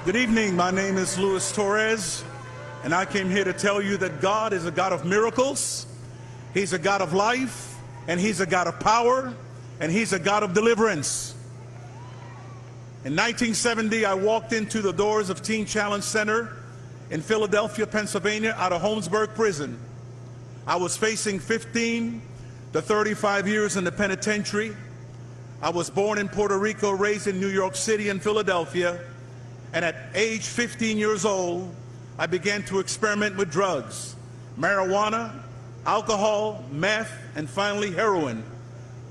Good evening. My name is Luis Torres, and I came here to tell you that God is a God of miracles. He's a God of life, and He's a God of power, and He's a God of deliverance. In 1970, I walked into the doors of Teen Challenge Center in Philadelphia, Pennsylvania, out of Holmesburg Prison. I was facing 15 to 35 years in the penitentiary. I was born in Puerto Rico, raised in New York City and Philadelphia, and at age 15 years old, I began to experiment with drugs, marijuana, alcohol, meth, and finally heroin.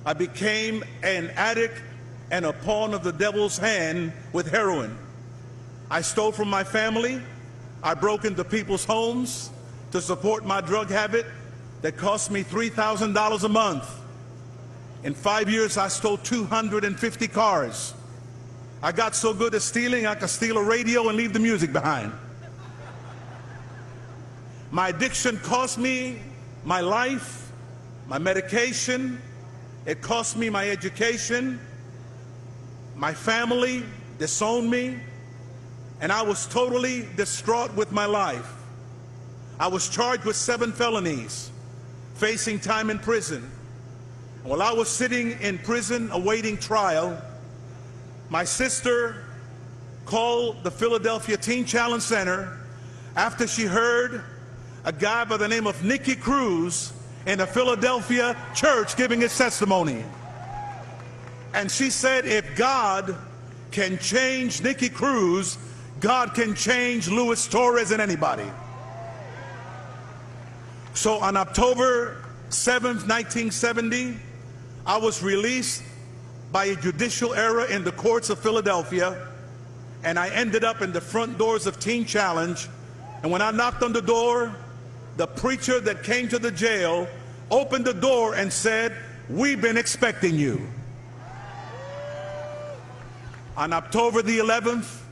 I became an addict and a pawn of the devil's hand with heroin. I stole from my family. I broke into people's homes to support my drug habit that cost me $3,000 a month. In 5 years, I stole 250 cars. I got so good at stealing, I could steal a radio and leave the music behind. My addiction cost me my life, my medication. It cost me my education. My family disowned me, and I was totally distraught with my life. I was charged with 7 felonies, facing time in prison. While I was sitting in prison awaiting trial, my sister called the Philadelphia Teen Challenge Center after she heard a guy by the name of Nicky Cruz in a Philadelphia church giving his testimony. And she said, if God can change Nicky Cruz, God can change Luis Torres and anybody. So on October 7th, 1970, I was released by a judicial error in the courts of Philadelphia, and I ended up in the front doors of Teen Challenge. And when I knocked on the door, the preacher that came to the jail opened the door and said, "We've been expecting you." On October the 11th,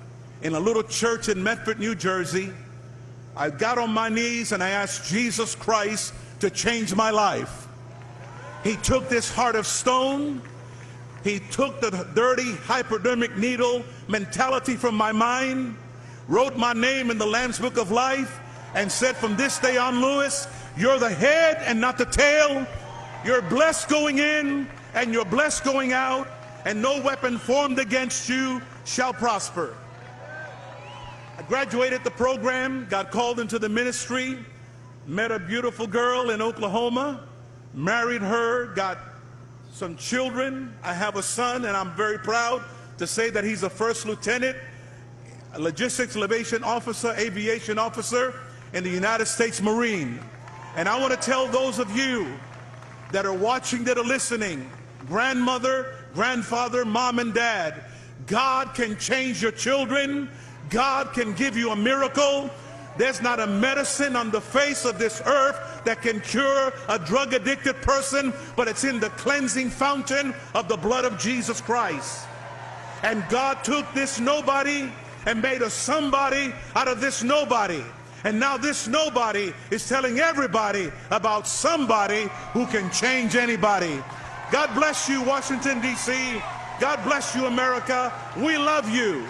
in a little church in Medford, New Jersey, I got on my knees and I asked Jesus Christ to change my life. He took this heart of stone. He took the dirty hypodermic needle mentality from my mind, wrote my name in the Lamb's Book of Life, and said, from this day on, Luis, you're the head and not the tail. You're blessed going in and you're blessed going out, and no weapon formed against you shall prosper. I graduated the program, got called into the ministry, met a beautiful girl in Oklahoma, married her, got some children. I have a son, and I'm very proud to say that he's a first lieutenant, a logistics elevation officer, aviation officer in the United States Marine. And I want to tell those of you that are watching, that are listening, grandmother, grandfather, mom and dad, God can change your children. God can give you a miracle. There's not a medicine on the face of this earth that can cure a drug-addicted person, but it's in the cleansing fountain of the blood of Jesus Christ. And God took this nobody and made a somebody out of this nobody. And now this nobody is telling everybody about somebody who can change anybody. God bless you, Washington, D.C. God bless you, America. We love you.